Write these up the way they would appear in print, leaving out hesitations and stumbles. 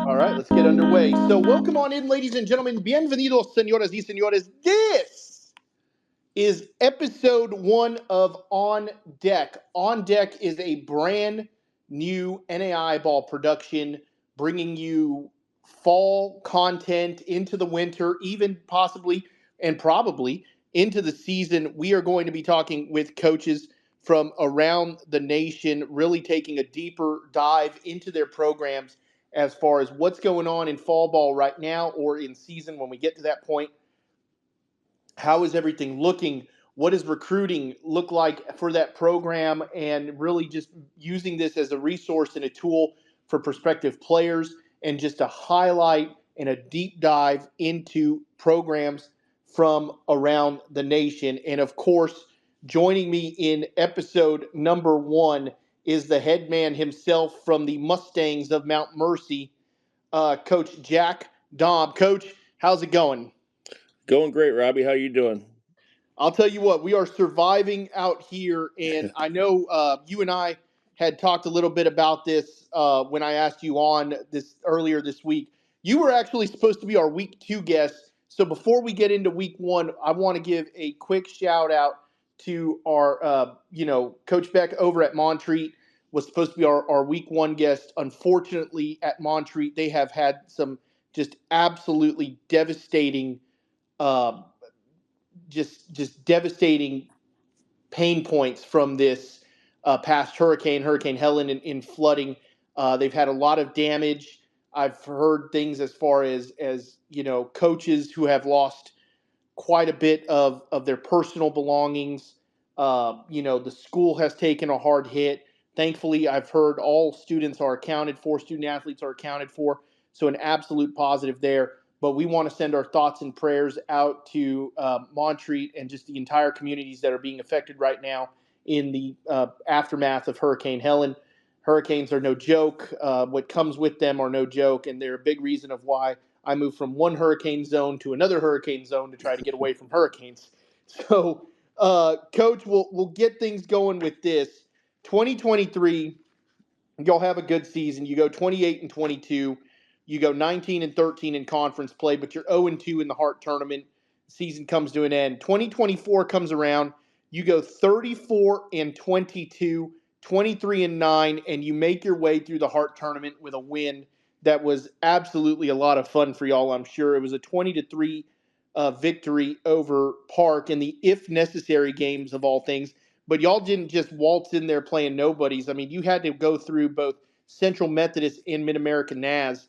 All right, let's get underway. So, welcome on in, ladies and gentlemen. Bienvenidos, señoras y señores. This is episode 1 of On Deck. On Deck is a brand new NAIA Ball production, bringing you fall content into the winter, even possibly and probably into the season. We are going to be talking with coaches from around the nation, really taking a deeper dive into their programs as far as what's going on in fall ball right now or in season when we get to that point. How is everything looking? What does recruiting look like for that program? And really just using this as a resource and a tool for prospective players and just a highlight and a deep dive into programs from around the nation. And of course, joining me in episode number 1 is the head man himself from the Mustangs of Mount Mercy, Coach Jack Dahm. Coach, how's it going? Going great, Robbie. How you doing? I'll tell you what, we are surviving out here, and I know you and I had talked a little bit about this when I asked you on this earlier this week. You were actually supposed to be our week 2 guest. So before we get into week 1, I want to give a quick shout out to our, Coach Beck over at Montreat was supposed to be our week 1 guest. Unfortunately, at Montreat, they have had some just absolutely devastating uh, just devastating pain points from this past Hurricane Helen, in flooding. They've had a lot of damage. I've heard things as far as coaches who have lost quite a bit of their personal belongings. The school has taken a hard hit. Thankfully, I've heard all students are accounted for, student athletes are accounted for. So, an absolute positive there. But we want to send our thoughts and prayers out to Montreat and just the entire communities that are being affected right now in the aftermath of Hurricane Helen. Hurricanes are no joke. What comes with them are no joke, and they're a big reason of why I moved from one hurricane zone to another hurricane zone to try to get away from hurricanes. So, Coach, we'll get things going with this. 2023, you'll have a good season. You go 28 and 22. You go 19 and 13 in conference play, but you're 0 and 2 in the Hart tournament. Season comes to an end. 2024 comes around. You go 34 and 22, 23 and 9, and you make your way through the Hart tournament with a win that was absolutely a lot of fun for y'all. I'm sure it was a 20-3 victory over Park in the if necessary games of all things. But y'all didn't just waltz in there playing nobodies. I mean, you had to go through both Central Methodist and Mid American NAS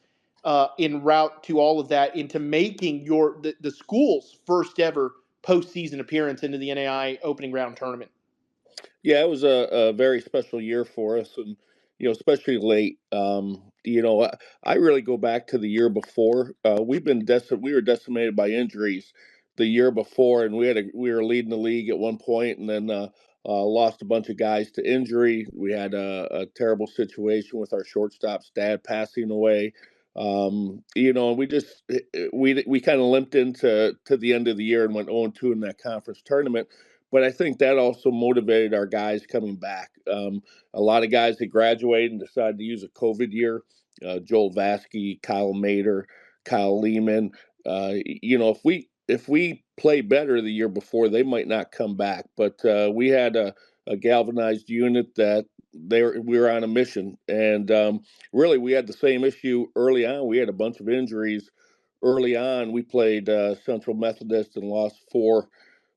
en route to all of that into making the school's first ever postseason appearance into the NAI opening round tournament. Yeah, it was a very special year for us, and especially late. I really go back to the year before. We were decimated by injuries the year before, and we were leading the league at one point, and then lost a bunch of guys to injury. We had a terrible situation with our shortstop's dad passing away. And we kind of limped into the end of the year and went 0-2 in that conference tournament. But I think that also motivated our guys coming back. A lot of guys that graduated and decided to use a COVID year. Joel Vasky, Kyle Mater, Kyle Lehman. If we play better the year before, they might not come back. But we had a galvanized unit that we were on a mission, and really we had the same issue early on. We had a bunch of injuries early on. We played Central Methodist and lost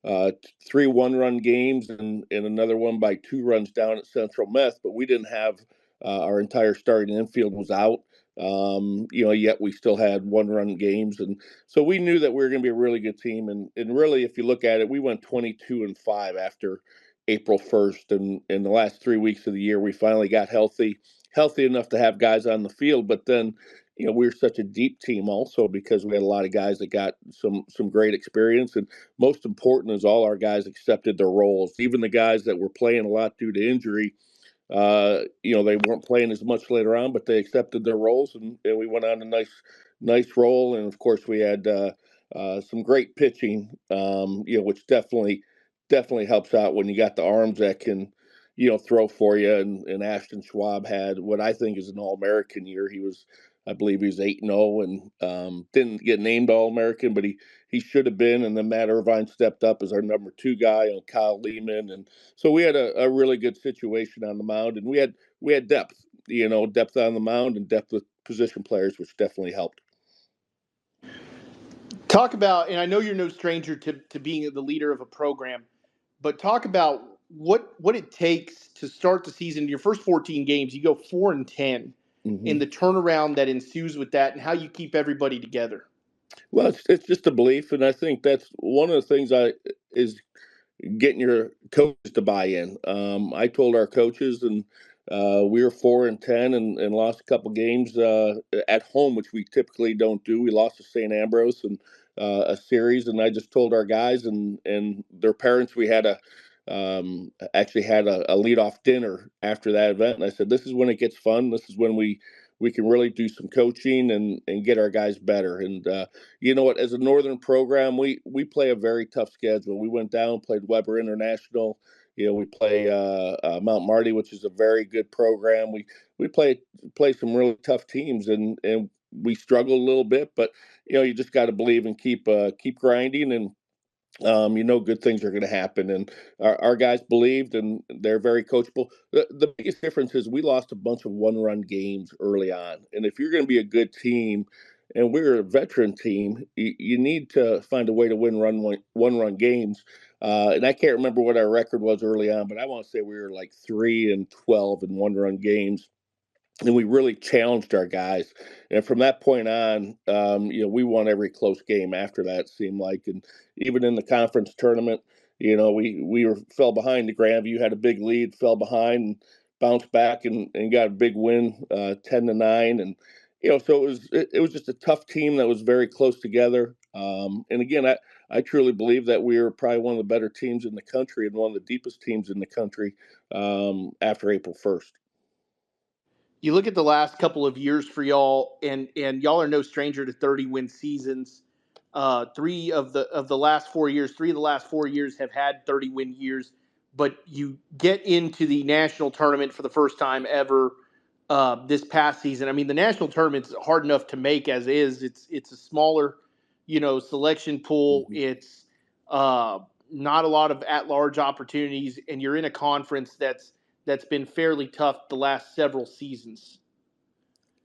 uh, 3 one-run games and another one by 2 runs down at Central Meth, but we didn't have our entire starting infield was out. Yet we still had one-run games, and so we knew that we were going to be a really good team. And really, if you look at it, we went 22-5 after April 1st, and in the last 3 weeks of the year, we finally got healthy enough to have guys on the field. But then, we were such a deep team also because we had a lot of guys that got some great experience, and most important is all our guys accepted their roles. Even the guys that were playing a lot due to injury, they weren't playing as much later on, but they accepted their roles, and we went on a nice roll. And of course, we had some great pitching, which definitely helps out when you got the arms that can throw for you. And Ashton Schwab had what I think is an All-American year. I believe he was 8-0 and didn't get named All-American, but he should have been. And then Matt Irvine stepped up as our number 2 guy on Kyle Lehman, and so we had a really good situation on the mound, and we had depth, depth on the mound and depth with position players, which definitely helped. Talk about, and I know you're no stranger to being the leader of a program, but talk about what it takes to start the season. Your first 14 games, you go 4-10, in the turnaround that ensues with that, and how you keep everybody together. Well, it's just a belief, and I think that's one of the things is getting your coaches to buy in. I told our coaches, and we were 4-10 and lost a couple games at home, which we typically don't do. We lost to St. Ambrose and a series, and I just told our guys and their parents we had actually had a leadoff dinner after that event, and I said, this is when it gets fun. This is when we can really do some coaching and get our guys better. And you know what? As a Northern program, we play a very tough schedule. We went down, played Weber International. We play Mount Marty, which is a very good program. We play some really tough teams, and we struggle a little bit, but you just got to believe and keep grinding, and good things are going to happen. And our guys believed, and they're very coachable. The biggest difference is we lost a bunch of one-run games early on. And if you're going to be a good team, and we're a veteran team, you need to find a way to win one-run games. And I can't remember what our record was early on, but I want to say we were like 3-12 in one-run games, and we really challenged our guys. And from that point on, we won every close game after that, it seemed like. And even in the conference tournament, fell behind to Grandview, had a big lead, fell behind, and bounced back and got a big win, 10-9. And so it was just a tough team that was very close together. And again, I truly believe that we are probably one of the better teams in the country and one of the deepest teams in the country after April 1st. You look at the last couple of years for y'all, and y'all are no stranger to 30-win seasons. Three of the last 4 years, have had 30-win years, but you get into the national tournament for the first time ever this past season. I mean, the national tournament's hard enough to make as is. It's a smaller, selection pool. Mhm. It's not a lot of at-large opportunities, and you're in a conference that's been fairly tough the last several seasons.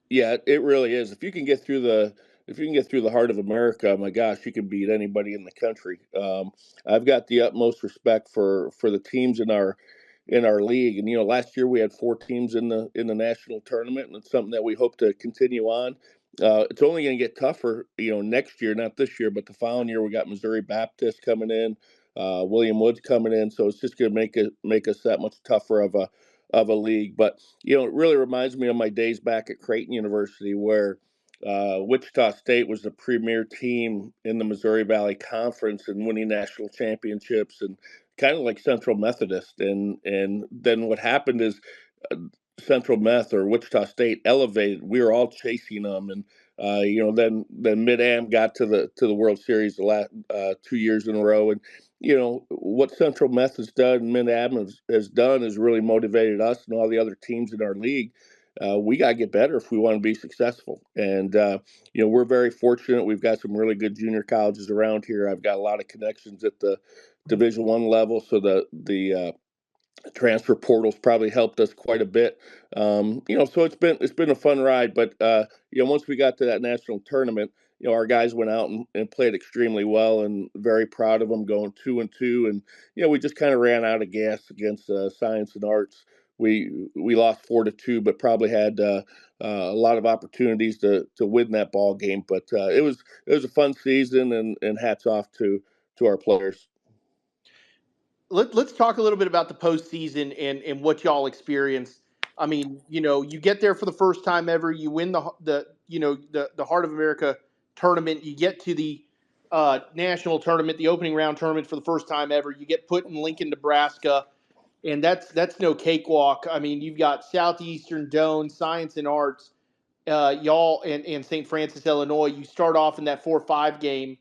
Yeah, it really is. If you can get through the heart of America, my gosh, you can beat anybody in the country. I've got the utmost respect for the teams in our league. And last year we had 4 teams in the national tournament, and it's something that we hope to continue on. It's only going to get tougher, next year, not this year, but the following year. We got Missouri Baptist coming in, William Woods coming in, so it's just going to make us that much tougher of a league. But it really reminds me of my days back at Creighton University, where Wichita State was the premier team in the Missouri Valley Conference and winning national championships, and kind of like Central Methodist. And then what happened is uh, Central Meth or Wichita State elevated. We were all chasing them, and then Mid Am got to the World Series the last 2 years in a row. And what Central Meth has done, Mid Am has done, is really motivated us and all the other teams in our league. We got to get better if we want to be successful. And we're very fortunate. We've got some really good junior colleges around here. I've got a lot of connections at the Division I level, so the transfer portal's probably helped us quite a bit. So it's been a fun ride. But once we got to that national tournament, our guys went out and played extremely well, and very proud of them, going 2-2. And we just kind of ran out of gas against Science and Arts. We lost 4-2, but probably had a lot of opportunities to win that ball game. But it was a fun season, and hats off to our players. Let's talk a little bit about the postseason and what y'all experienced. I mean, you get there for the first time ever. You win the Heart of America tournament. You get to the national tournament, the opening round tournament for the first time ever. You get put in Lincoln, Nebraska, and that's no cakewalk. I mean, you've got Southeastern, Doane, Science and Arts, y'all, and St. Francis, Illinois. You start off in that 4-5 game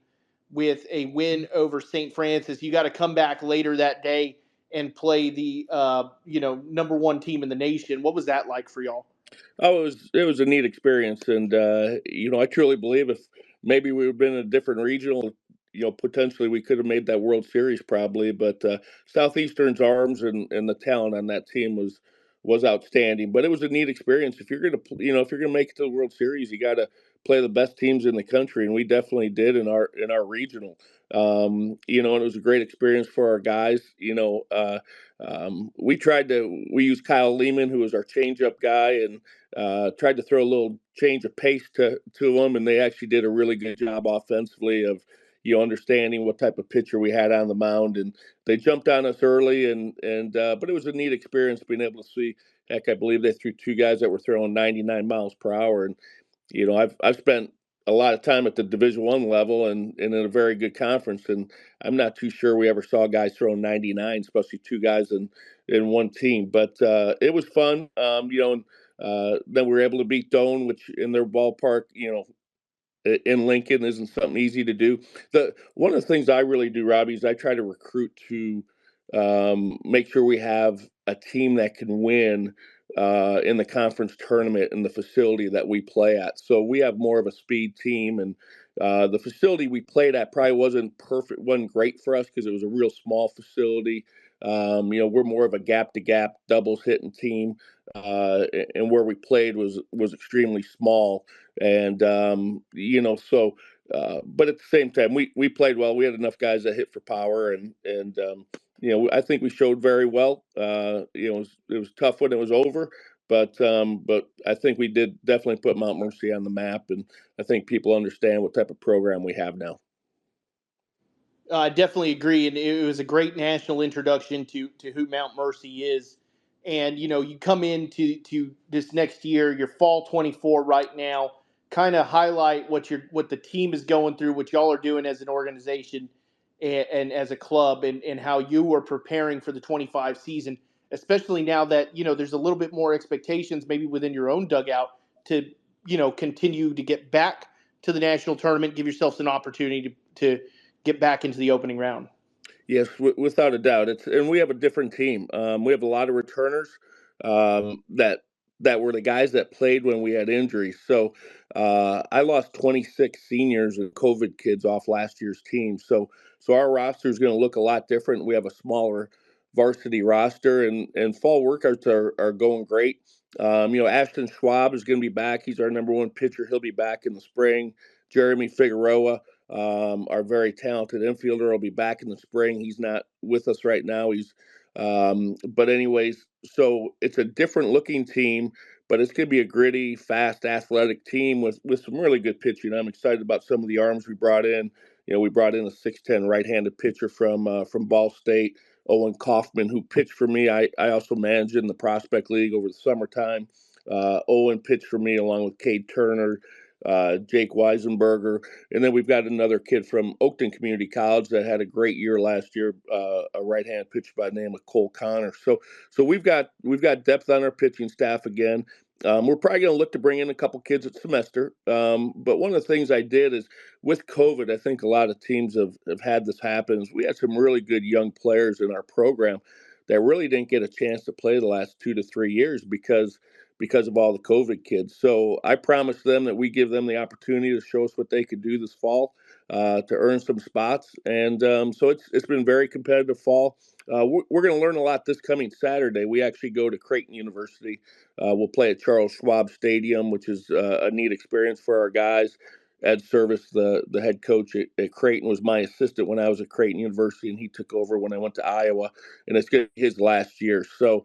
with a win over St. Francis. You got to come back later that day and play the number one team in the nation. What was that like for y'all? Oh, it was a neat experience, and I truly believe if maybe we would have been in a different regional, potentially we could have made that World Series probably. But Southeastern's arms and the talent on that team was outstanding. But it was a neat experience. If you're gonna, if you're gonna make it to the World Series, you got to play the best teams in the country, and we definitely did in our regional. And it was a great experience for our guys. We used Kyle Lehman, who was our changeup guy, and tried to throw a little change of pace to them, and they actually did a really good job offensively of understanding what type of pitcher we had on the mound, and they jumped on us early, but it was a neat experience being able to see. Heck, I believe they threw two guys that were throwing 99 miles per hour, and I've spent a lot of time at the Division I level and in a very good conference, and I'm not too sure we ever saw guys throwing 99, especially two guys in one team. But it was fun, and then we were able to beat Doane, which in their ballpark, in Lincoln isn't something easy to do. The One of the things I really do, Robbie, is I try to recruit to make sure we have a team that can win in the conference tournament in the facility that we play at. So we have more of a speed team, and the facility we played at probably wasn't perfect, wasn't great for us because it was a real small facility. We're more of a gap to gap doubles hitting team, and where we played was extremely small. And so but at the same time, we played well. We had enough guys that hit for power, and I think we showed very well. It was tough when it was over, but I think we did definitely put Mount Mercy on the map, and I think people understand what type of program we have now. I definitely agree, and it was a great national introduction to who Mount Mercy is. And you come into this next year, your fall 24 right now. Kind of highlight what the team is going through, what y'all are doing as an organization and as a club, and how you are preparing for the 25 season. Especially now that there's a little bit more expectations, maybe within your own dugout, to continue to get back to the national tournament, give yourselves an opportunity to get back into the opening round. Yes, without a doubt. And we have a different team. We have a lot of returners that were the guys that played when we had injuries. So I lost 26 seniors and COVID kids off last year's team. So our roster is going to look a lot different. We have a smaller varsity roster, and fall workouts are going great. Ashton Schwab is going to be back. He's our number one pitcher. He'll be back in the spring. Jeremy Figueroa, our very talented infielder, will be back in the spring. He's not with us right now. But anyways, so it's a different looking team, but it's going to be a gritty, fast, athletic team with some really good pitching. I'm excited about some of the arms we brought in. We brought in a 6'10" right-handed pitcher from Ball State, Owen Kaufman, who pitched for me. I also managed in the Prospect League over the summertime. Owen pitched for me along with Cade Turner, Jake Weisenberger, and then we've got another kid from Oakton Community College that had a great year last year, a right-hand pitcher by the name of Cole Connor. So we've got depth on our pitching staff again. We're probably going to look to bring in a couple kids at semester. But one of the things I did is with COVID, I think a lot of teams have had this happen. We had some really good young players in our program that really didn't get a chance to play the last 2 to 3 years because of all the COVID kids. So I promised them that we give them the opportunity to show us what they could do this fall to earn some spots. And so it's been very competitive fall. We're going to learn a lot this coming Saturday. We actually go to Creighton University. We'll play at Charles Schwab Stadium, which is a neat experience for our guys. Ed Service, the head coach at Creighton, was my assistant when I was at Creighton University, and he took over when I went to Iowa, and it's his last year. So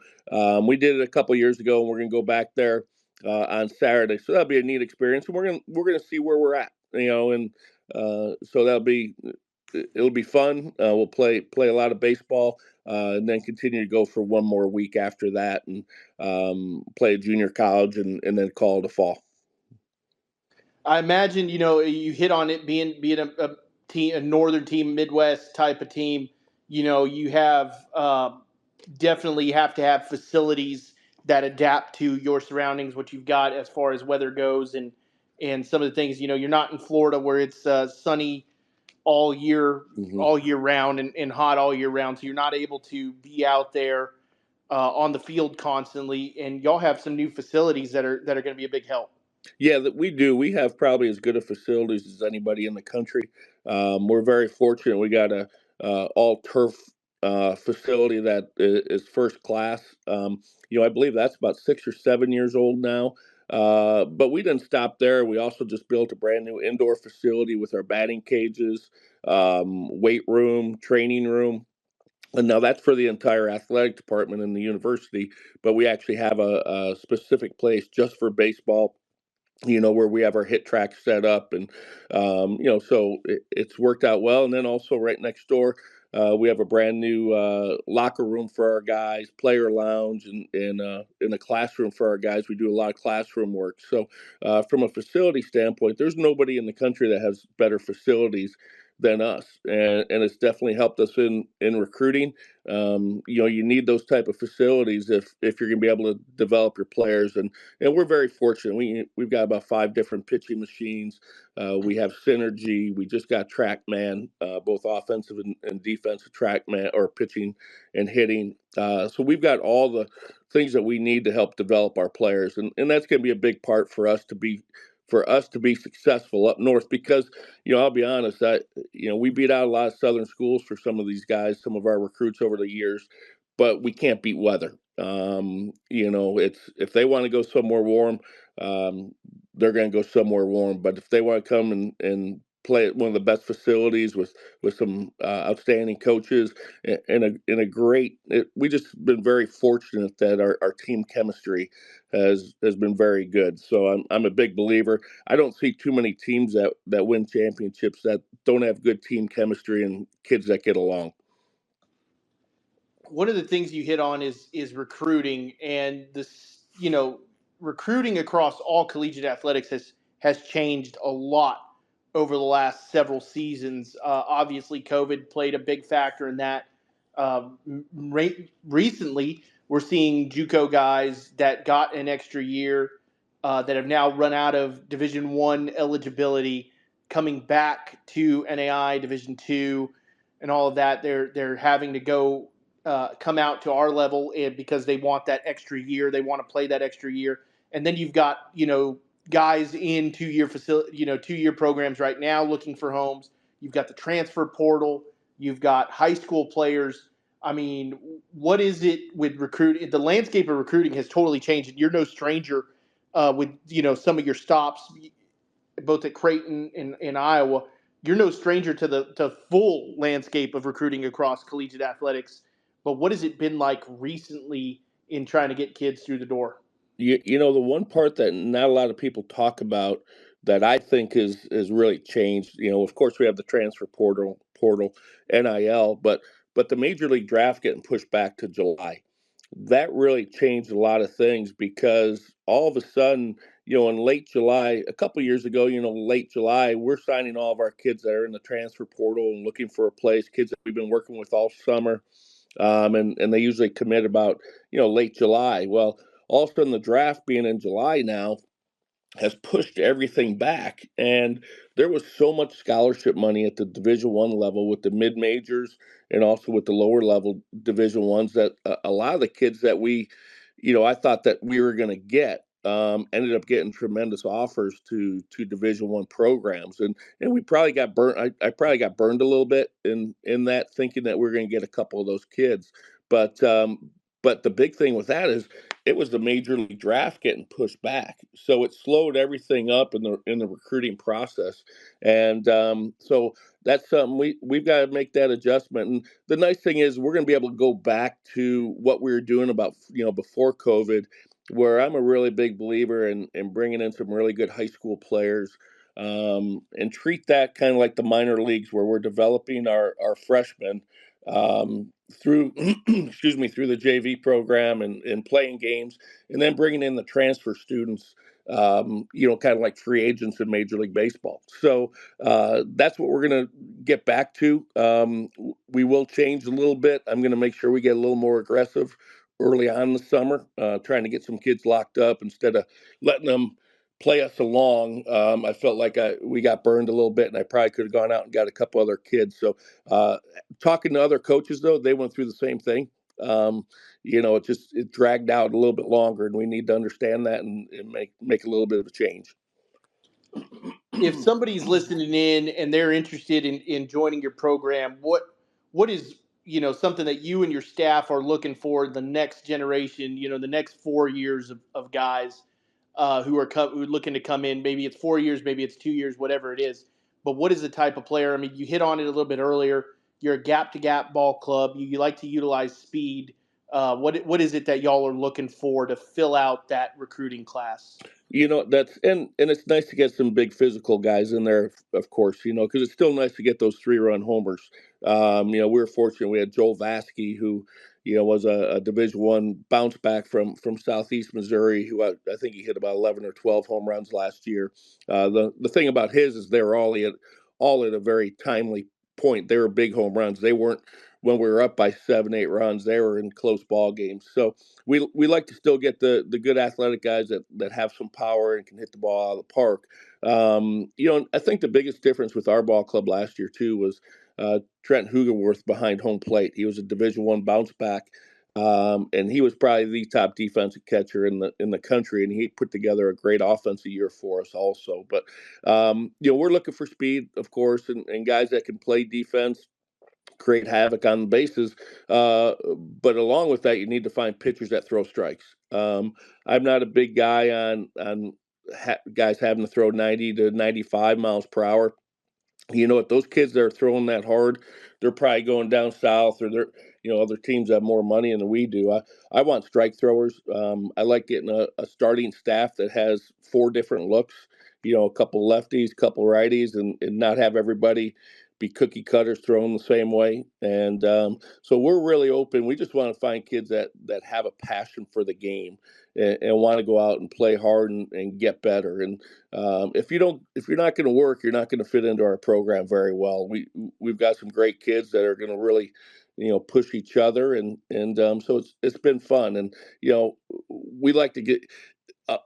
we did it a couple years ago, and we're going to go back there on Saturday. So that'll be a neat experience, and we're gonna see where we're at, and so it'll be fun. We'll play a lot of baseball, and then continue to go for one more week after that, and play a junior college, and then call it a fall. I imagine you hit on it being a team, a northern team, Midwest type of team. You have definitely have to have facilities that adapt to your surroundings, what you've got as far as weather goes, and some of the things. You're not in Florida where it's sunny all year Hmm. all year round and hot all year round, so you're not able to be out there on the field constantly. And y'all have some new facilities that are going to be a big help. Yeah, that we do. We have probably as good a facilities as anybody in the country. We're very fortunate. We got a all turf facility that is first class. I believe that's about 6 or 7 years old now. But we didn't stop there. We also just built a brand new indoor facility with our batting cages, weight room, training room. And now that's for the entire athletic department in the university, but we actually have a specific place just for baseball, where we have our hit track set up, and so it's worked out well. And then also right next door, we have a brand new locker room for our guys, player lounge, and in a classroom for our guys. We do a lot of classroom work. So from a facility standpoint, there's nobody in the country that has better facilities than us, and it's definitely helped us in recruiting. You need those type of facilities if you're going to be able to develop your players, and we're very fortunate. We've got about 5 different pitching machines. We have Synergy. We just got TrackMan, both offensive and defensive TrackMan, or pitching and hitting. So we've got all the things that we need to help develop our players, and that's going to be a big part for us to be successful up north. Because I'll be honest, we beat out a lot of southern schools for some of these guys, some of our recruits over the years, but we can't beat weather. It's if they want to go somewhere warm, um, they're going to go somewhere warm. But if they want to come and play at one of the best facilities with some outstanding coaches and a great, we just been very fortunate that our team chemistry has been very good. So I'm a big believer. I don't see too many teams that win championships that don't have good team chemistry and kids that get along. One of the things you hit on is recruiting, and this, recruiting across all collegiate athletics has changed a lot over the last several seasons. Obviously, COVID played a big factor in that. Recently, we're seeing JUCO guys that got an extra year, that have now run out of Division I eligibility, coming back to NAI Division II, and all of that. They're having to go, come out to our level, and because they want that extra year, they want to play that extra year. And then you've got, guys in 2 year facility, 2 year programs right now looking for homes. You've got the transfer portal. You've got high school players. I mean, what is it with recruiting? The landscape of recruiting has totally changed, and you're no stranger, with some of your stops, both at Creighton and in Iowa. You're no stranger to the full landscape of recruiting across collegiate athletics. But what has it been like recently in trying to get kids through the door? The one part that not a lot of people talk about that I think is really changed. Of course, we have the transfer portal, NIL, but the major league draft getting pushed back to July, that really changed a lot of things. Because all of a sudden, in late July, a couple years ago, late July, we're signing all of our kids that are in the transfer portal and looking for a place, kids that we've been working with all summer. And they usually commit about, late July. Well, all of a sudden, the draft being in July now has pushed everything back, and there was so much scholarship money at the Division I level with the mid majors, and also with the lower level Division Ones, that a lot of the kids that I thought that we were going to get, ended up getting tremendous offers to Division I programs. And we probably got burnt. I probably got burned a little bit in that, thinking that we are going to get a couple of those kids. But um, but the big thing with that is it was the major league draft getting pushed back, so it slowed everything up in the recruiting process. And so that's something we've got to make that adjustment. And the nice thing is we're going to be able to go back to what we were doing about, before COVID, where I'm a really big believer in bringing in some really good high school players, and treat that kind of like the minor leagues, where we're developing our freshmen, through excuse me, through the JV program, and playing games, and then bringing in the transfer students, kind of like free agents in Major League Baseball. So that's what we're going to get back to. We will change a little bit. I'm going to make sure we get a little more aggressive early on in the summer, trying to get some kids locked up instead of letting them play us along. I felt like we got burned a little bit, and I probably could have gone out and got a couple other kids. So, talking to other coaches, though, they went through the same thing. Um, it dragged out a little bit longer, and we need to understand that and make a little bit of a change. If somebody's listening in and they're interested in joining your program, what is something that you and your staff are looking for the next generation, the next 4 years of guys who are looking to come in? Maybe it's 4 years, maybe it's 2 years, whatever it is. But what is the type of player? I mean, you hit on it a little bit earlier. You're a gap to gap ball club. You like to utilize speed. What is it that y'all are looking for to fill out that recruiting class? That's and it's nice to get some big physical guys in there, of course. Because it's still nice to get those 3-run homers. We were fortunate. We had Joel Vasky, who was a Division One bounce back from Southeast Missouri, who I think he hit about 11 or 12 home runs last year. The thing about his is they were all at a very timely point. They were big home runs. They weren't when we were up by 7-8 runs. They were in close ball games. So we like to still get the good athletic guys that have some power and can hit the ball out of the park. I think the biggest difference with our ball club last year too was Trent Hugenworth behind home plate. He was a Division One bounce back, and he was probably the top defensive catcher in the country. And he put together a great offensive year for us also. But we're looking for speed, of course, and guys that can play defense, create havoc on the bases. But along with that, you need to find pitchers that throw strikes. I'm not a big guy on guys having to throw 90 to 95 miles per hour. If those kids that are throwing that hard, they're probably going down south, or other teams have more money than we do. I want strike throwers. I like getting a starting staff that has 4 different looks, a couple lefties, couple righties, and not have everybody be cookie cutters thrown the same way. And so we're really open. We just want to find kids that have a passion for the game and want to go out and play hard and get better. And if you're not going to work, you're not going to fit into our program very well. We've got some great kids that are going to really, push each other, and so it's been fun. And we like to get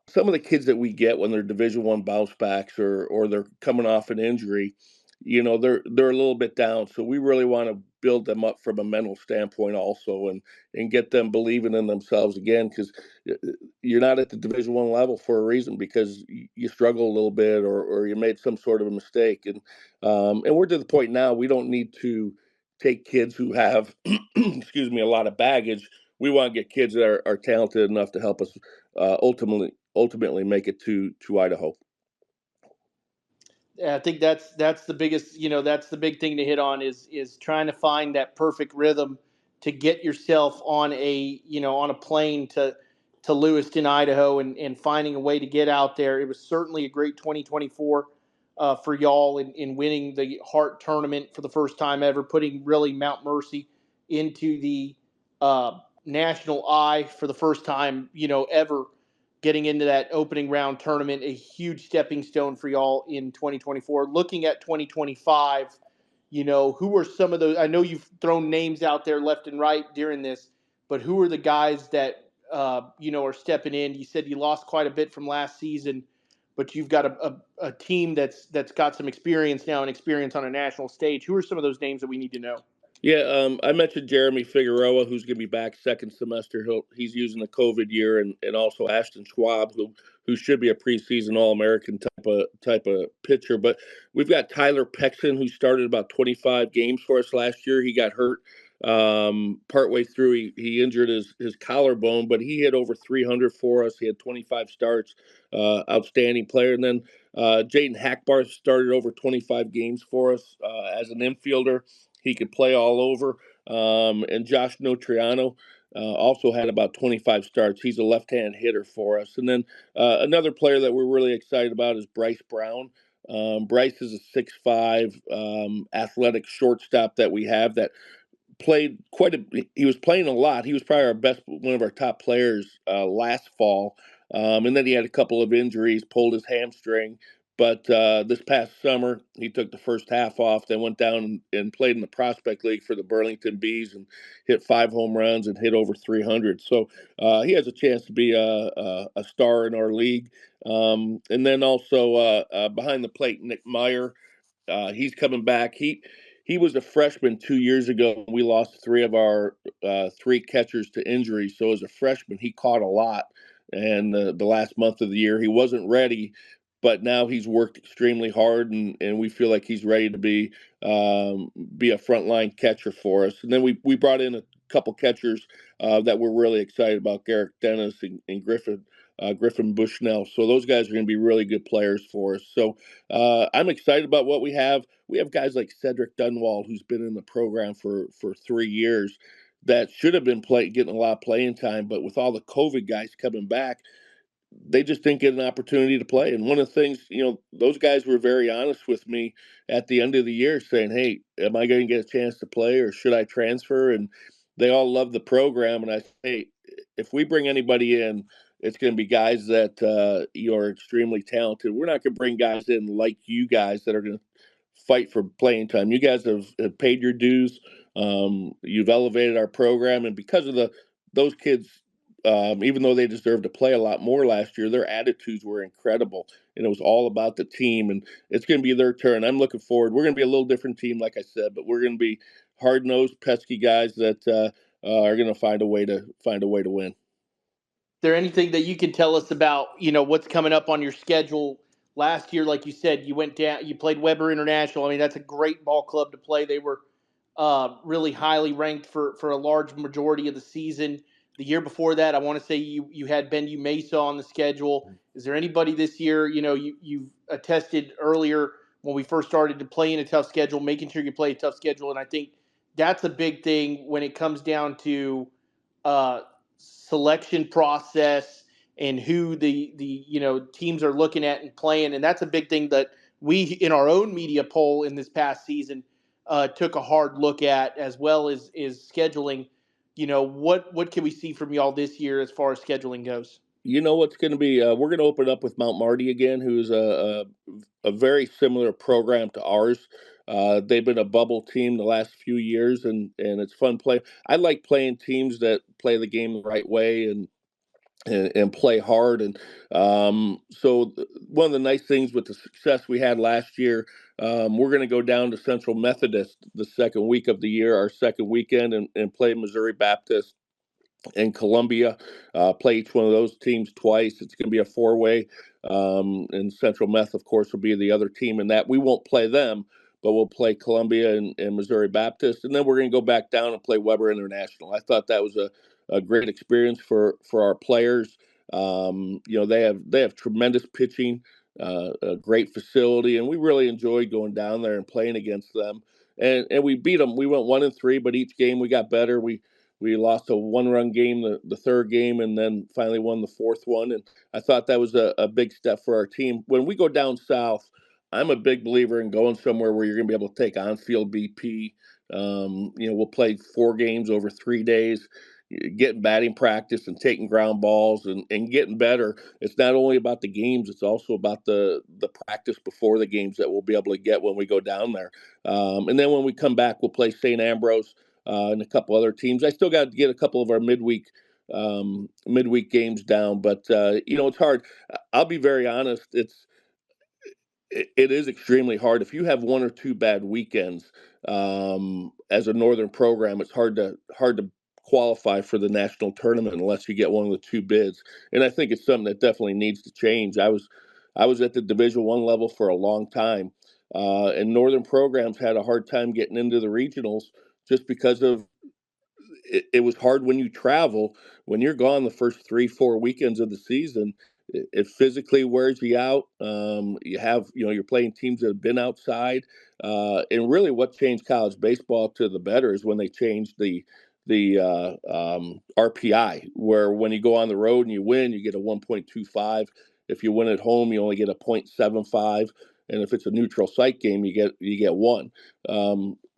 some of the kids that we get when they're Division One bounce backs or they're coming off an injury. They're a little bit down, so we really want to build them up from a mental standpoint also, and get them believing in themselves again, because you're not at the Division One level for a reason, because you struggle a little bit, or you made some sort of a mistake. And we're to the point now we don't need to take kids who have excuse me, a lot of baggage. We want to get kids that are talented enough to help us ultimately make it to Idaho. Yeah, I think that's the biggest, that's the big thing to hit on is trying to find that perfect rhythm to get yourself on a plane to Lewiston, Idaho, and finding a way to get out there. It was certainly a great 2024 for y'all in winning the Hart tournament for the first time ever, putting really Mount Mercy into the national eye for the first time, ever, getting into that opening round tournament, a huge stepping stone for y'all in 2024. Looking at 2025, who are some of those? I know you've thrown names out there left and right during this, but who are the guys that are stepping in? You said you lost quite a bit from last season, but you've got a team that's got some experience now and experience on a national stage. Who are some of those names that we need to know? Yeah, I mentioned Jeremy Figueroa, who's going to be back second semester. He's using the COVID year, and also Ashton Schwab, who should be a preseason All-American type of pitcher. But we've got Tyler Pexon, who started about 25 games for us last year. He got hurt partway through. He injured his collarbone, but he hit over 300 for us. He had 25 starts. Outstanding player. And then Jaden Hackbar started over 25 games for us as an infielder. He could play all over. And Josh Notriano also had about 25 starts. He's a left-hand hitter for us. And then another player that we're really excited about is Bryce Brown. Bryce is a 6'5" athletic shortstop that we have that played he was playing a lot. He was probably one of our top players last fall. And then he had a couple of injuries, pulled his hamstring, But this past summer, he took the first half off, then went down and played in the Prospect League for the Burlington Bees and hit 5 home runs and hit over 300. So he has a chance to be a star in our league. And then also behind the plate, Nick Meyer. He's coming back. He was a freshman 2 years ago. We lost three of our three catchers to injury. So as a freshman, he caught a lot. And the last month of the year, he wasn't ready, but now he's worked extremely hard, and we feel like he's ready to be a frontline catcher for us. And then we brought in a couple catchers that we're really excited about, Garrick Dennis and Griffin Bushnell. So those guys are going to be really good players for us. So I'm excited about what we have. We have guys like Cedric Dunwald, who's been in the program for 3 years, that should have been getting a lot of playing time, but with all the COVID guys coming back, they just didn't get an opportunity to play. And one of the things, those guys were very honest with me at the end of the year saying, hey, am I going to get a chance to play or should I transfer? And they all love the program. And I say, hey, if we bring anybody in, it's going to be guys that are extremely talented. We're not going to bring guys in like you guys that are going to fight for playing time. You guys have paid your dues. You've elevated our program. And because of those kids, even though they deserved to play a lot more last year, their attitudes were incredible, and it was all about the team. And it's going to be their turn. I'm looking forward. We're going to be a little different team, like I said, but we're going to be hard nosed, pesky guys that are going to find a way to win. There anything that you can tell us about, what's coming up on your schedule? Last year, like you said, you went down, you played Weber International. I mean, that's a great ball club to play. They were really highly ranked for a large majority of the season. The year before that, I want to say you had Benue Mesa on the schedule. Is there anybody this year? You've attested earlier when we first started to play in a tough schedule, making sure you play a tough schedule, and I think that's a big thing when it comes down to uh, selection process and who the teams are looking at and playing, and that's a big thing that we in our own media poll in this past season took a hard look at, as well as is scheduling. What can we see from y'all this year as far as scheduling goes? You know what's going to be? We're going to open up with Mount Marty again, who's a very similar program to ours. They've been a bubble team the last few years, and it's fun play. I like playing teams that play the game the right way and play hard. And one of the nice things with the success we had last year, we're going to go down to Central Methodist the second week of the year, our second weekend, and play Missouri Baptist and Columbia. Play each one of those teams twice. It's going to be a four-way. And Central Meth, of course, will be the other team in that. We won't play them, but we'll play Columbia and Missouri Baptist. And then we're going to go back down and play Weber International. I thought that was a great experience for our players. They have tremendous pitching, a great facility, and we really enjoyed going down there and playing against them. And we beat them. We went 1-3, but each game we got better. We lost a one-run game the third game, and then finally won the fourth one. And I thought that was a big step for our team. When we go down south, I'm a big believer in going somewhere where you're going to be able to take on-field BP. We'll play 4 games over 3 days, getting batting practice and taking ground balls and getting better. It's not only about the games, it's also about the practice before the games that we'll be able to get when we go down there. And then when we come back, we'll play St. Ambrose and a couple other teams. I still got to get a couple of our midweek games down, but it's hard. I'll be very honest. It is extremely hard. If you have one or two bad weekends as a northern program, it's hard to qualify for the national tournament unless you get one of the two bids. And I think it's something that definitely needs to change. I was at the Division I level for a long time, and northern programs had a hard time getting into the regionals just because of it was hard when you travel. When you're gone the first 3-4 weekends of the season, it physically wears you out. You're playing teams that have been outside, and really what changed college baseball to the better is when they changed the RPI, where when you go on the road and you win, you get a 1.25. If you win at home, you only get a 0.75, and if it's a neutral site game, you get one.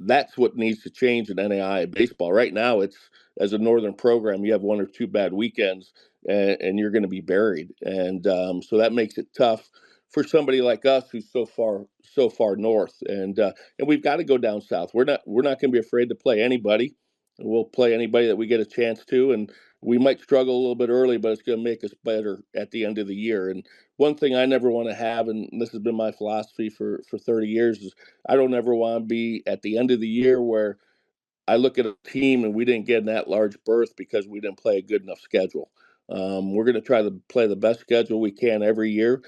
That's what needs to change in NAIA baseball. Right now, it's as a northern program, you have one or two bad weekends, and you're going to be buried. And so that makes it tough for somebody like us who's so far north, and we've got to go down south. We're not going to be afraid to play anybody. We'll play anybody that we get a chance to, and we might struggle a little bit early, but it's going to make us better at the end of the year. And one thing I never want to have, and this has been my philosophy for 30 years, is I don't ever want to be at the end of the year where I look at a team and we didn't get in that large berth because we didn't play a good enough schedule. We're going to try to play the best schedule we can every year.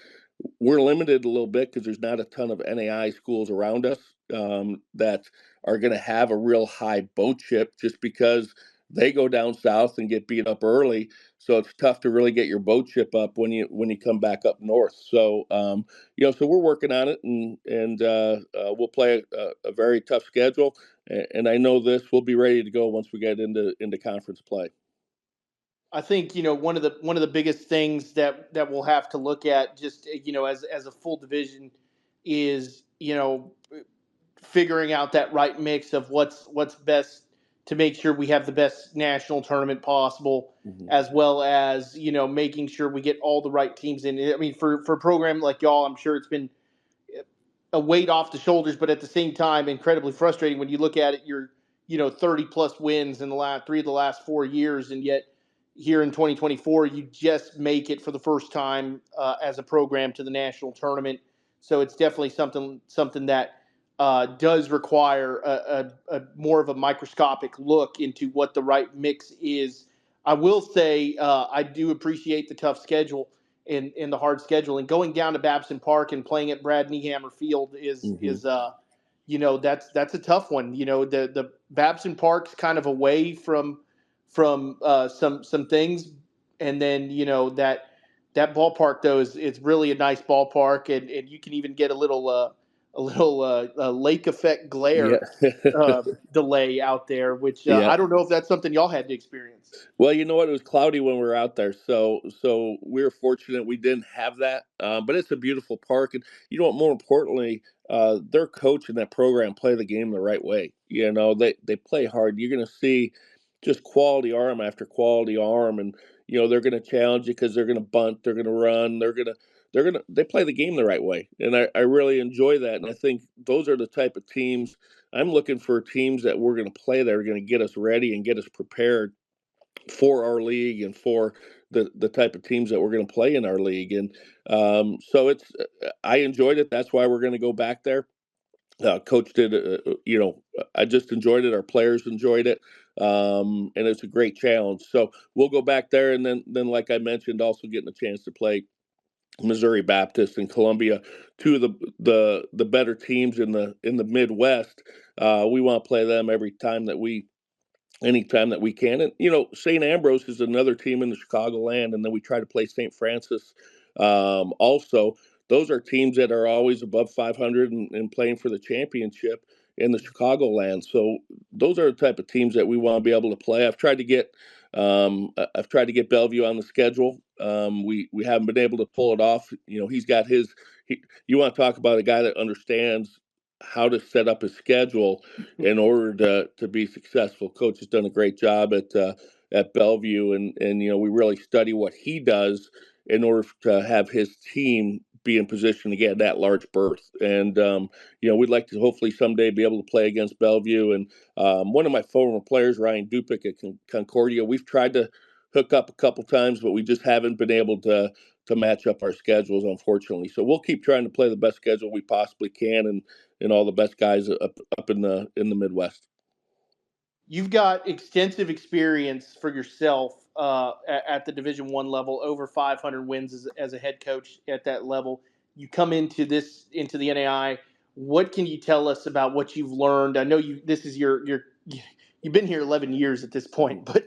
We're limited a little bit because there's not a ton of NAI schools around us that are going to have a real high boat chip just because they go down south and get beat up early. So it's tough to really get your boat chip up when you come back up north. So so we're working on it, and we'll play a very tough schedule. And I know this, we'll be ready to go once we get into conference play. I think one of the biggest things that we'll have to look at, just as a full division, is figuring out that right mix of what's best to make sure we have the best national tournament possible, Hmm. as well as making sure we get all the right teams in. I mean, for a program like y'all, I'm sure it's been a weight off the shoulders, but at the same time, incredibly frustrating when you look at it. You're 30 plus wins in the last 4 years, and yet here in 2024, you just make it for the first time as a program to the national tournament. So it's definitely something that does require a more of a microscopic look into what the right mix is. I will say I do appreciate the tough schedule in the hard schedule, and going down to Babson Park and playing at Brad Niehammer Field is Hmm. is that's a tough one. The Babson Park's kind of away from some things, and then that ballpark though is it's really a nice ballpark, and you can even get a little lake effect glare Yeah. uh, delay out there, which Yeah. I don't know if that's something y'all had to experience. Well, you know what? It was cloudy when we were out there, so we were fortunate we didn't have that. But it's a beautiful park, and you know what? More importantly, their coach and that program play the game the right way. They play hard. You're going to see just quality arm after quality arm, and they're going to challenge you because they're going to bunt, they're going to run, they play the game the right way, and I really enjoy that. And I think those are the type of teams I'm looking for. Teams that we're going to play that are going to get us ready and get us prepared for our league and for the type of teams that we're going to play in our league. And so I enjoyed it. That's why we're going to go back there. Coach did, I just enjoyed it. Our players enjoyed it. And it's a great challenge. So we'll go back there. And then like I mentioned, also getting a chance to play Missouri Baptist and Columbia, two of the better teams in the Midwest. We want to play them every time that we anytime that we can. And St. Ambrose is another team in the Chicagoland, and then we try to play St. Francis. Also, those are teams that are always above 500 and playing for the championship in the Chicagoland. So those are the type of teams that we want to be able to play. I've tried to get Bellevue on the schedule. We haven't been able to pull it off. He's got his. You want to talk about a guy that understands how to set up his schedule in order to be successful. Coach has done a great job at Bellevue, and we really study what he does in order to have his team be in position to get that large berth. And we'd like to hopefully someday be able to play against Bellevue. And one of my former players, Ryan Dupic at Concordia, we've tried to hook up a couple times, but we just haven't been able to match up our schedules, unfortunately. So we'll keep trying to play the best schedule we possibly can, and all the best guys up in the Midwest. You've got extensive experience for yourself at the Division 1 level, over 500 wins as a head coach at that level. You come into the NAI. What can you tell us about what you've learned? I know this is you've been here 11 years at this point, but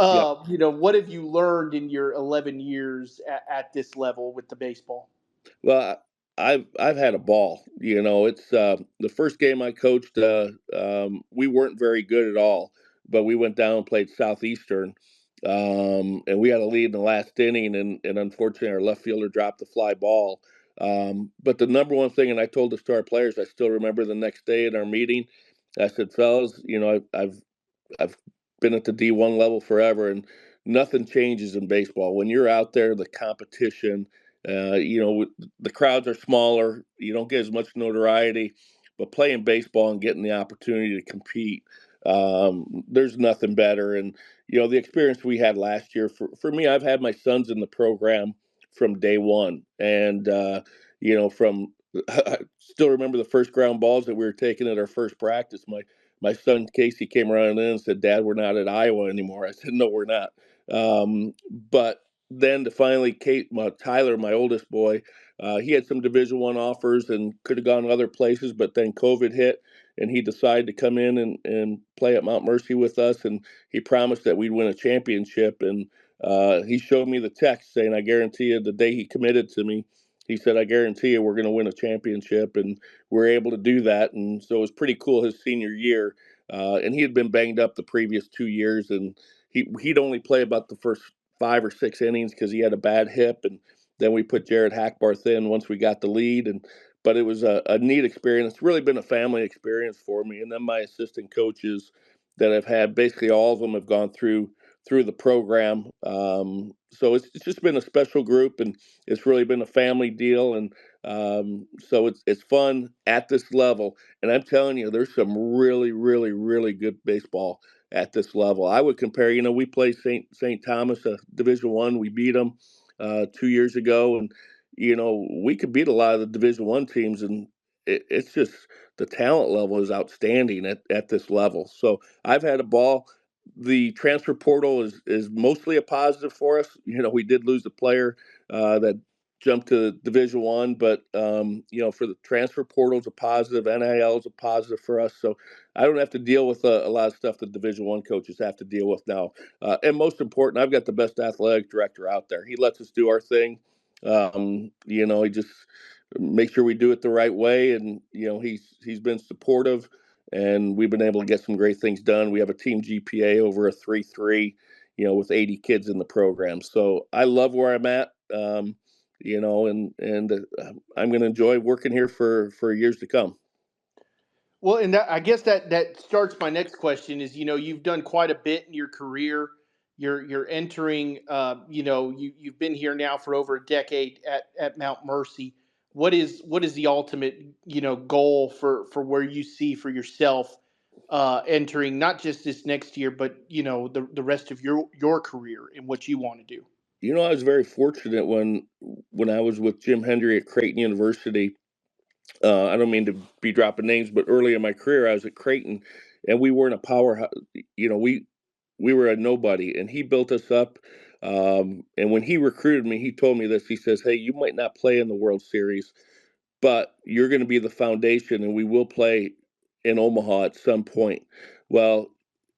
Yep. what have you learned in your 11 years at this level with the baseball? Well, I've had a ball. It's the first game I coached. We weren't very good at all, but we went down and played Southeastern, and we had a lead in the last inning, and unfortunately our left fielder dropped the fly ball. But the number one thing, and I told this to our players, I still remember the next day in our meeting, I said, fellas, I've been at the D1 level forever, and nothing changes in baseball. When you're out there, the competition The crowds are smaller. You don't get as much notoriety, but playing baseball and getting the opportunity to compete, there's nothing better. And the experience we had last year, for me, I've had my sons in the program from day one, and from I still remember the first ground balls that we were taking at our first practice. My son Casey came running in and said, "Dad, we're not at Iowa anymore." I said, "No, we're not." But then to finally Tyler, my oldest boy, he had some Division I offers and could have gone other places, but then COVID hit, and he decided to come in and play at Mount Mercy with us, and he promised that we'd win a championship. And he showed me the text saying, "I guarantee you," the day he committed to me, he said, "I guarantee you we're going to win a championship," and we were able to do that. And so it was pretty cool his senior year. And he had been banged up the previous 2 years, and he'd only play about the first 5 or 6 innings because he had a bad hip, and then we put Jared Hackbarth in once we got the lead. And but it was a neat experience. It's really been a family experience for me. And then my assistant coaches that I've had, basically all of them have gone through the program. So it's just been a special group, and it's really been a family deal. And so it's fun at this level. And I'm telling you, there's some really, really, really good baseball at this level. I would compare. We played St. Thomas, Division I. We beat them 2 years ago, and we could beat a lot of the Division I teams, and it's just the talent level is outstanding at this level. So I've had a ball. The transfer portal is mostly a positive for us. We did lose a player that jumped to Division I, but for the transfer portal is a positive. NIL is a positive for us. So I don't have to deal with a lot of stuff that Division I coaches have to deal with now. And most important, I've got the best athletic director out there. He lets us do our thing. He just makes sure we do it the right way, and he's been supportive, and we've been able to get some great things done. We have a team GPA over a 3.3, with 80 kids in the program. So I love where I'm at. And I'm going to enjoy working here for years to come. Well, and I guess that starts my next question is, you've done quite a bit in your career. You're entering, you've been here now for over a decade at Mount Mercy. What is the ultimate, goal for where you see for yourself entering not just this next year, but the rest of your career and what you want to do? I was very fortunate when I was with Jim Hendry at Creighton University. I don't mean to be dropping names, but early in my career, I was at Creighton, and we weren't a powerhouse. We were a nobody, and he built us up. And when he recruited me, he told me this. He says, "Hey, you might not play in the World Series, but you're going to be the foundation, and we will play in Omaha at some point." Well,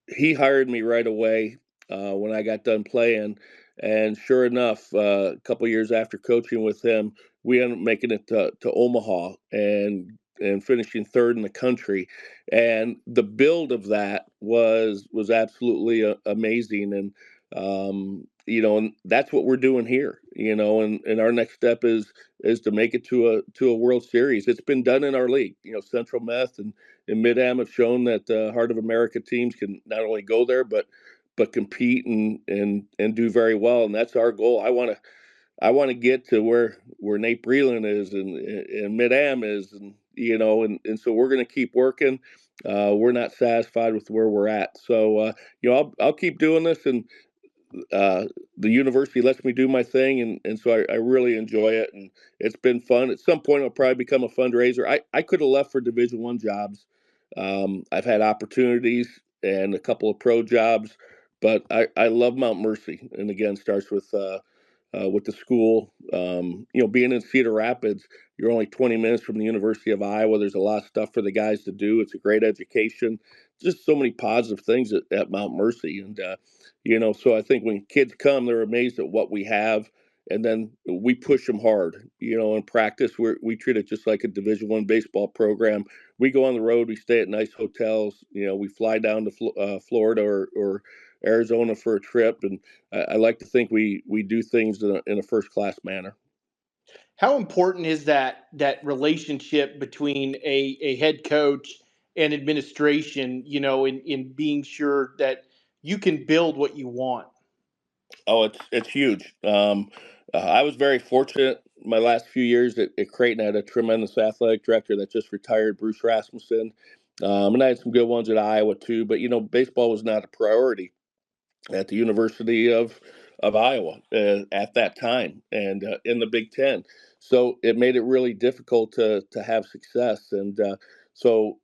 he hired me right away when I got done playing, and sure enough, a couple years after coaching with him, we ended up making it to Omaha and finishing third in the country. And the build of that was absolutely amazing. And that's what we're doing here. And our next step is to make it to a World Series. It's been done in our league. Central Meth and Mid-Am have shown that Heart of America teams can not only go there but compete and do very well, and that's our goal. I want to get to where Nate Breland is and Mid-Am is, and so we're going to keep working. We're not satisfied with where we're at, so I'll keep doing this, and uh, the university lets me do my thing, and so I really enjoy it, and it's been fun. At some point, I'll probably become a fundraiser. I could have left for Division I jobs. I've had opportunities and a couple of pro jobs, but I love Mount Mercy, and again, starts with the school. Being in Cedar Rapids, you're only 20 minutes from the University of Iowa. There's a lot of stuff for the guys to do. It's a great education. Just so many positive things at Mount Mercy. And, so I think when kids come, they're amazed at what we have. And then we push them hard. In practice, we treat it just like a Division I baseball program. We go on the road, we stay at nice hotels. We fly down to Florida or Arizona for a trip, and I like to think we do things in a first class manner. How important is that relationship between a head coach and administration, in being sure that you can build what you want? Oh, it's huge. I was very fortunate. my last few years at Creighton, I had a tremendous athletic director that just retired, Bruce Rasmussen. And I had some good ones at Iowa too, but baseball was not a priority at the University of Iowa at that time, and in the Big Ten. So it made it really difficult to have success. And so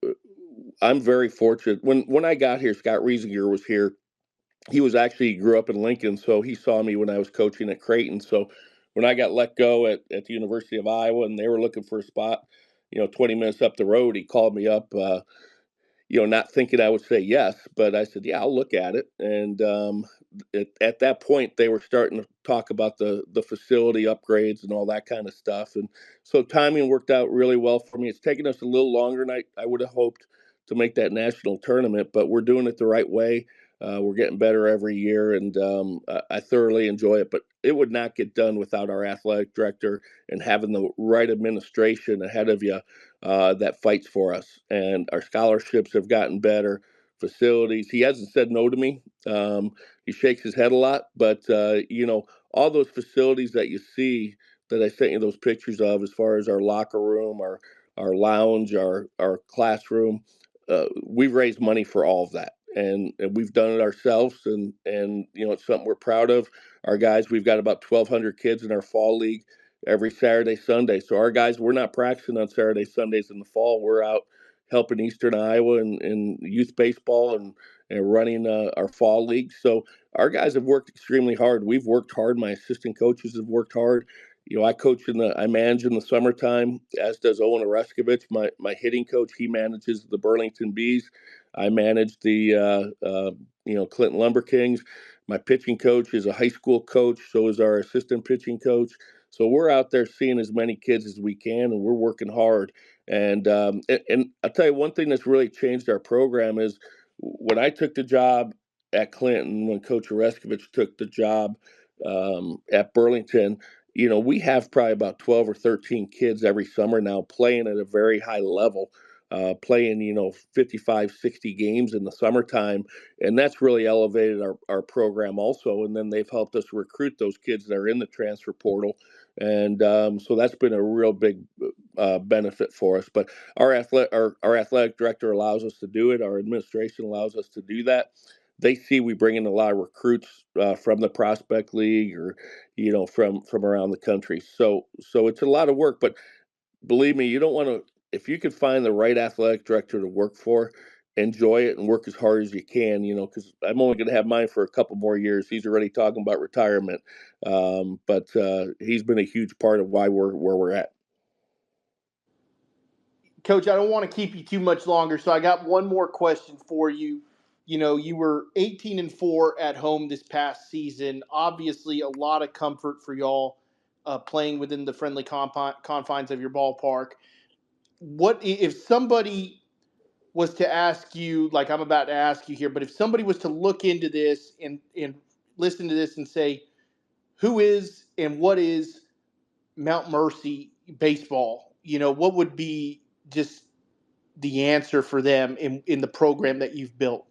I'm very fortunate. When I got here, Scott Riesinger was here. He grew up in Lincoln, so he saw me when I was coaching at Creighton. So when I got let go at the University of Iowa and they were looking for a spot, 20 minutes up the road, he called me up. Not thinking I would say yes, but I said, yeah, I'll look at it. And at that point, they were starting to talk about the facility upgrades and all that kind of stuff. And so timing worked out really well for me. It's taken us a little longer than I would have hoped to make that national tournament, but we're doing it the right way. We're getting better every year, and I thoroughly enjoy it. But it would not get done without our athletic director and having the right administration ahead of you that fights for us. And our scholarships have gotten better. Facilities. He hasn't said no to me. He shakes his head a lot, but all those facilities that you see that I sent you those pictures of, as far as our locker room, our lounge, our classroom, we've raised money for all of that. And we've done it ourselves, and it's something we're proud of. Our guys, we've got about 1,200 kids in our fall league every Saturday, Sunday. So our guys, we're not practicing on Saturday, Sundays in the fall. We're out helping Eastern Iowa in youth baseball and running our fall league. So our guys have worked extremely hard. We've worked hard. My assistant coaches have worked hard. I manage in the summertime, as does Owen Oreskovich, my hitting coach. He manages the Burlington Bees. I manage the Clinton Lumber Kings. My pitching coach is a high school coach. So is our assistant pitching coach. So we're out there seeing as many kids as we can, and we're working hard. And I'll tell you one thing that's really changed our program is when I took the job at Clinton, when Coach Oreskovich took the job at Burlington, we have probably about 12 or 13 kids every summer now playing at a very high level, playing, 55, 60 games in the summertime. And that's really elevated our program also. And then they've helped us recruit those kids that are in the transfer portal. And so that's been a real big benefit for us. But our athletic director allows us to do it. Our administration allows us to do that. They see we bring in a lot of recruits from the prospect league, or from around the country. So it's a lot of work. But believe me, you don't want to. If you can find the right athletic director to work for, enjoy it and work as hard as you can. Because I'm only going to have mine for a couple more years. He's already talking about retirement, but he's been a huge part of why we're where we're at. Coach, I don't want to keep you too much longer, so I got one more question for you. You were 18-4 at home this past season. Obviously, a lot of comfort for y'all playing within the friendly confines of your ballpark. What if somebody was to ask you, like I'm about to ask you here, but if somebody was to look into this and listen to this and say, who is and what is Mount Mercy baseball? What would be just the answer for them in the program that you've built?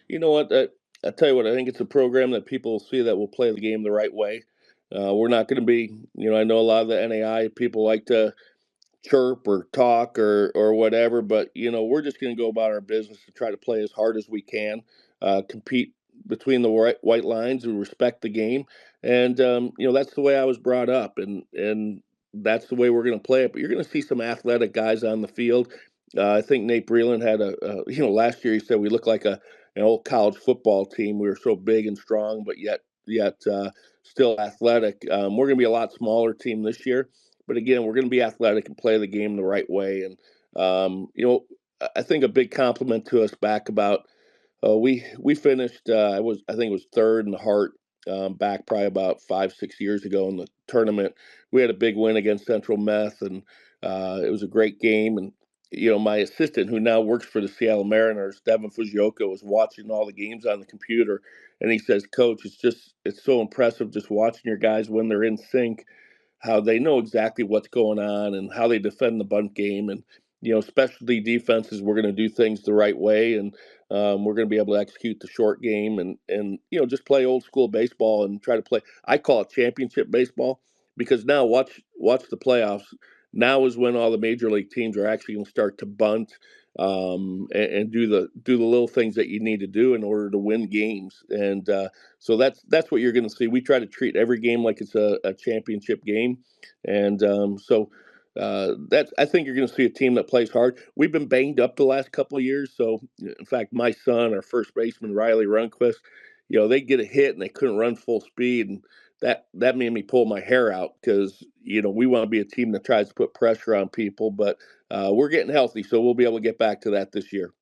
You know what? I tell you what, I think it's a program that people see that will play the game the right way. We're not going to be, I know a lot of the NAI people like to chirp or talk or whatever, but we're just going to go about our business to try to play as hard as we can, compete between the white lines and respect the game. And that's the way I was brought up, and that's the way we're going to play it. But you're going to see some athletic guys on the field. I think Nate Breland had last year he said we look like an old college football team. We were so big and strong, but yet still athletic. We're going to be a lot smaller team this year, but again, we're going to be athletic and play the game the right way. And I think a big compliment to us back about we finished. I think it was third in the Heart back probably about 5-6 years ago in the tournament. We had a big win against Central Meth, and it was a great game. And my assistant, who now works for the Seattle Mariners, Devin Fujioka, was watching all the games on the computer, and he says, "Coach, it's so impressive just watching your guys when they're in sync, how they know exactly what's going on and how they defend the bunt game. And specialty defenses, we're going to do things the right way, and we're going to be able to execute the short game and just play old school baseball and try to play. I call it championship baseball, because now watch the playoffs. Now is when all the major league teams are actually going to start to bunt, and do the little things that you need to do in order to win games. And so that's what you're going to see. We try to treat every game like it's a championship game, and that's I think you're going to see a team that plays hard. We've been banged up the last couple of years, so in fact, my son, our first baseman Riley Runquist, they get a hit and they couldn't run full speed, and that made me pull my hair out because we want to be a team that tries to put pressure on people, but we're getting healthy, so we'll be able to get back to that this year.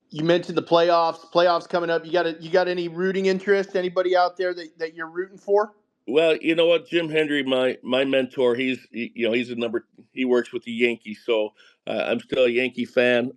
You mentioned the playoffs coming up. You got any rooting interest? Anybody out there that you're rooting for? Well, you know what, Jim Hendry, my mentor, he's a number. He works with the Yankees, so I'm still a Yankee fan.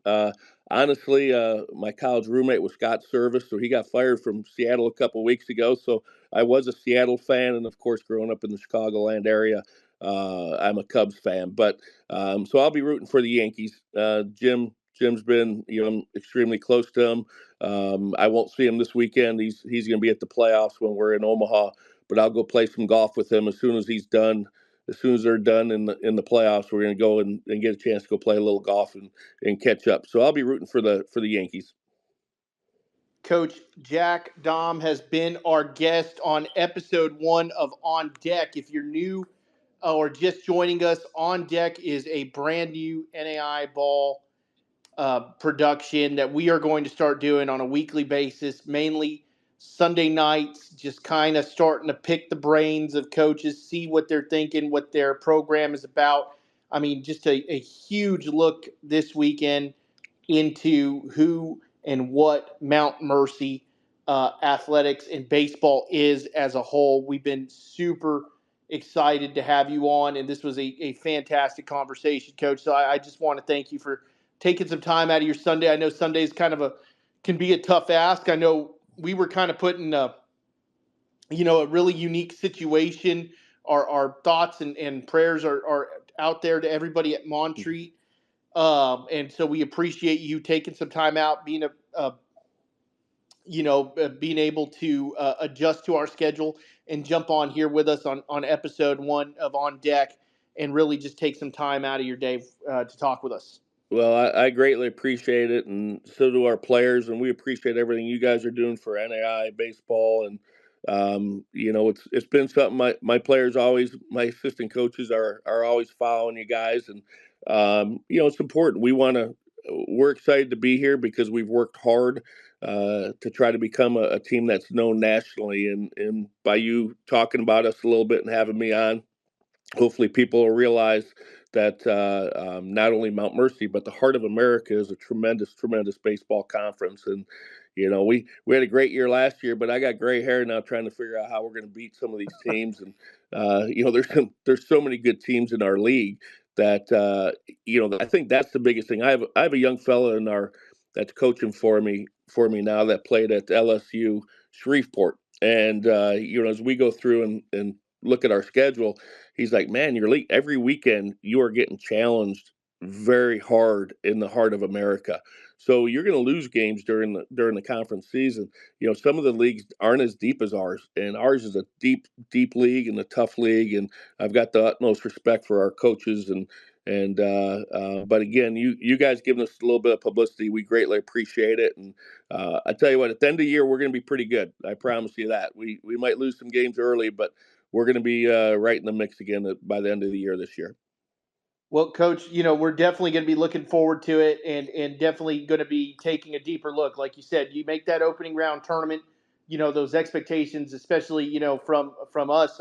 Honestly, my college roommate was Scott Service, so he got fired from Seattle a couple of weeks ago. So I was a Seattle fan, and of course, growing up in the Chicagoland area, I'm a Cubs fan. But so I'll be rooting for the Yankees. Jim's been, I'm extremely close to him. I won't see him this weekend. He's going to be at the playoffs when we're in Omaha, but I'll go play some golf with him as soon as he's done. As soon as they're done in the playoffs, we're going to go and get a chance to go play a little golf and catch up. So I'll be rooting for the Yankees. Coach Jack Dahm has been our guest on episode 1 of On Deck. If you're new or just joining us, On Deck is a brand new NAIA Ball production that we are going to start doing on a weekly basis, mainly Sunday nights, just kind of starting to pick the brains of coaches, see what they're thinking, what their program is about. I mean, just a huge look this weekend into who and what Mount Mercy athletics and baseball is as a whole. We've been super excited to have you on, and this was a fantastic conversation, Coach. So I just want to thank you for taking some time out of your Sunday. I know Sundays can be a tough ask. I know we were kind of put in a really unique situation. Our thoughts and prayers are out there to everybody at Montreat. And so we appreciate you taking some time out, being able to adjust to our schedule and jump on here with us on episode 1 of On Deck, and really just take some time out of your day to talk with us. Well, I greatly appreciate it, and so do our players, and we appreciate everything you guys are doing for NAI baseball. And it's been something my players always, my assistant coaches are always following you guys, and it's important. We're excited to be here because we've worked hard to try to become a team that's known nationally, and by you talking about us a little bit and having me on, hopefully people will realize that not only Mount Mercy but the Heart of America is a tremendous baseball conference. And we had a great year last year, but I got gray hair now trying to figure out how we're going to beat some of these teams. And there's so many good teams in our league that I think that's the biggest thing. I have a young fella in our that's coaching for me now that played at LSU Shreveport. And as we go through and look at our schedule, he's like, man, your league every weekend you are getting challenged very hard in the Heart of America. So you're going to lose games during the conference season. Some of the leagues aren't as deep as ours, and ours is a deep league and a tough league. And I've got the utmost respect for our coaches, but again, you guys giving us a little bit of publicity, we greatly appreciate it. And I tell you what, at the end of the year, we're going to be pretty good. I promise you that. We might lose some games early, but we're going to be right in the mix again by the end of the year this year. Well, Coach, we're definitely going to be looking forward to it, and definitely going to be taking a deeper look. Like you said, you make that opening round tournament, those expectations, especially, from us.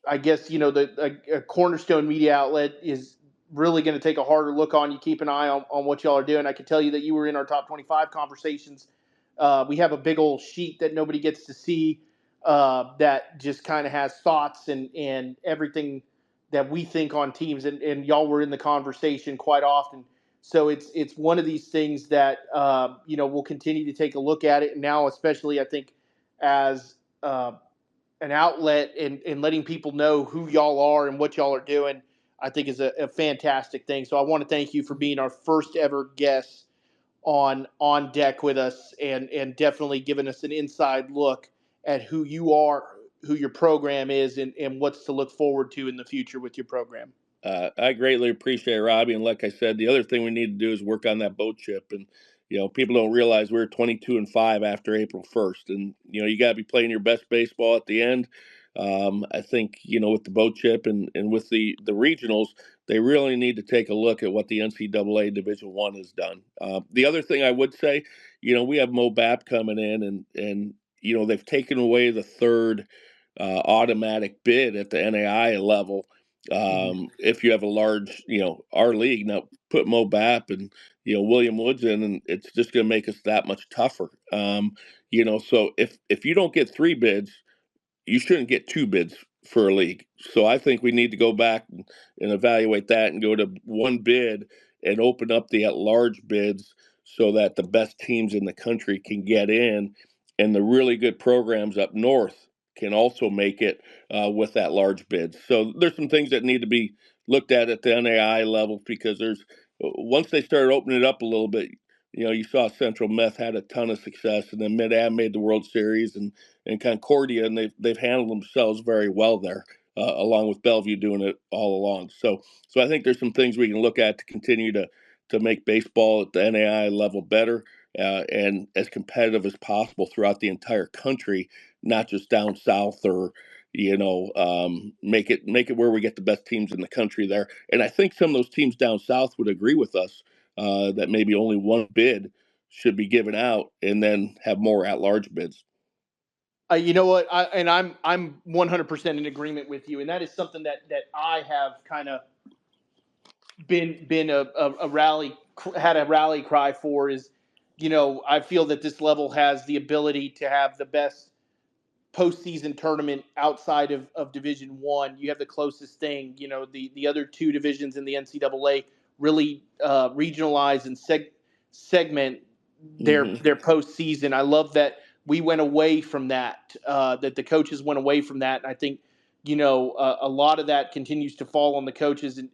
I guess, a Cornerstone media outlet is really going to take a harder look on you. Keep an eye on what y'all are doing. I can tell you that you were in our top 25 conversations. We have a big old sheet that nobody gets to see, that just kind of has thoughts and everything that we think on teams. And y'all were in the conversation quite often. So it's one of these things that, we'll continue to take a look at it. And now, especially, I think, as an outlet and letting people know who y'all are and what y'all are doing, I think is a fantastic thing. So I want to thank you for being our first ever guest on deck with us, and definitely giving us an inside look at who you are, who your program is and what's to look forward to in the future with your program. I greatly appreciate it, Robbie. And like I said, the other thing we need to do is work on that boat chip. And people don't realize we're 22-5 after April 1st, and you got to be playing your best baseball at the end. I think with the boat chip and with the regionals, they really need to take a look at what the NCAA Division One has done. The other thing I would say, we have Mo Bap coming in, and they've taken away the third automatic bid at the NAIA level. If you have a large, our league now, put Mo Bap and William Woods in, and it's just going to make us that much tougher. So if you don't get three bids, you shouldn't get two bids for a league. So I think we need to go back and evaluate that and go to one bid and open up the at-large bids so that the best teams in the country can get in, and the really good programs up north can also make it with that large bid. So there's some things that need to be looked at the NAI level, because there's once they started opening it up a little bit, you saw Central Meth had a ton of success, and then Mid-Am made the World Series, and Concordia, and they've handled themselves very well there, along with Bellevue doing it all along. So I think there's some things we can look at to continue to make baseball at the NAI level better, and as competitive as possible throughout the entire country, not just down south, or make it where we get the best teams in the country there. And I think some of those teams down south would agree with us that maybe only one bid should be given out, and then have more at-large bids. You know what? I'm 100% in agreement with you, and that is something that I have kind of been a rally had a rally cry for is, I feel that this level has the ability to have the best postseason tournament outside of Division One. You have the closest thing. The other two divisions in the NCAA really regionalize and segment their postseason. I love that we went away from that. That the coaches went away from that. And I think a lot of that continues to fall on the coaches, and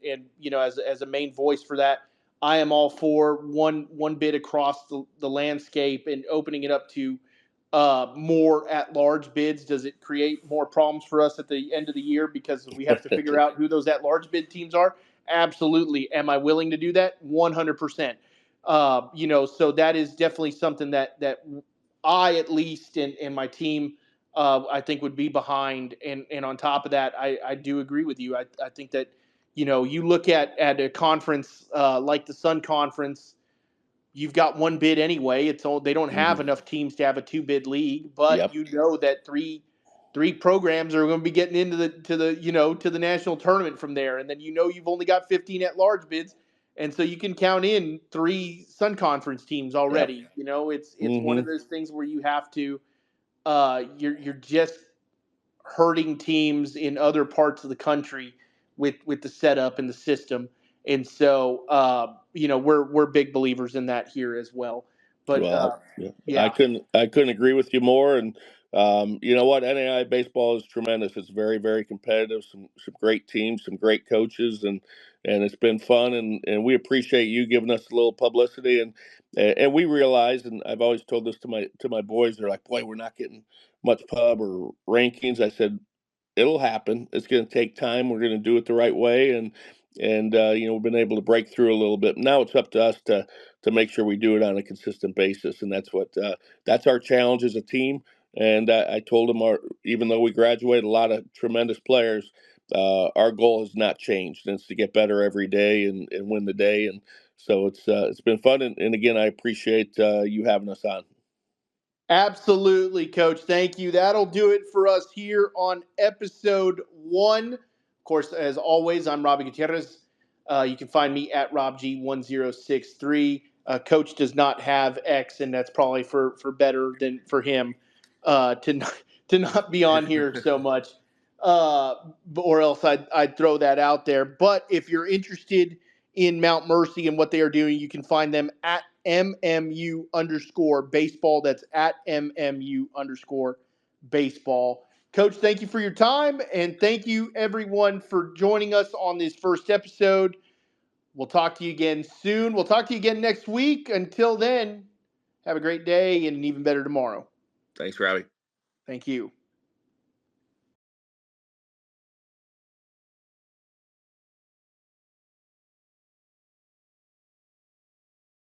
as a main voice for that. I am all for one bit across the landscape and opening it up to more at-large bids. Does it create more problems for us at the end of the year because we have to figure out who those at-large bid teams are? Absolutely. Am I willing to do that? 100%. So that is definitely something that I, at least, and my team, I think would be behind. And on top of that, I do agree with you. I think that you look at a conference like the Sun Conference. You've got one bid anyway. They don't have enough teams to have a two-bid league, but Yep. that three programs are going to be getting into the national tournament from there, and then you've only got 15 at-large bids, and so you can count in three Sun Conference teams Yep. already. It's one of those things where you have to you're just hurting teams in other parts of the country with the setup and the system. And so we're big believers in that here as well. But Well, yeah, I yeah. couldn't agree with you more. And you know what, NAI baseball is tremendous. It's very, very competitive. Some great teams, some great coaches, and it's been fun. And we appreciate you giving us a little publicity. And we realize, and I've always told this to my boys. They're like, boy, we're not getting much pub or rankings. I said, it'll happen. It's going to take time. We're going to do it the right way, and we've been able to break through a little bit. Now it's up to us to make sure we do it on a consistent basis, and that's our challenge as a team. And I told them, even though we graduated a lot of tremendous players, our goal has not changed, and it's to get better every day and win the day. And so it's been fun, and again, I appreciate you having us on. Absolutely, Coach. Thank you. That'll do it for us here on episode 1. Of course, as always, I'm Robbie Gutierrez. You can find me at RobG1063. Coach does not have X, and that's probably for better than for him to not be on here so much. Or else I'd throw that out there. But if you're interested in Mount Mercy and what they are doing, you can find them at MMU_baseball. That's at MMU_baseball. Coach, thank you for your time, and thank you everyone for joining us on this first episode. We'll talk to you again soon. We'll talk to you again next week. Until then, have a great day and an even better tomorrow. Thanks, Robbie. Thank you.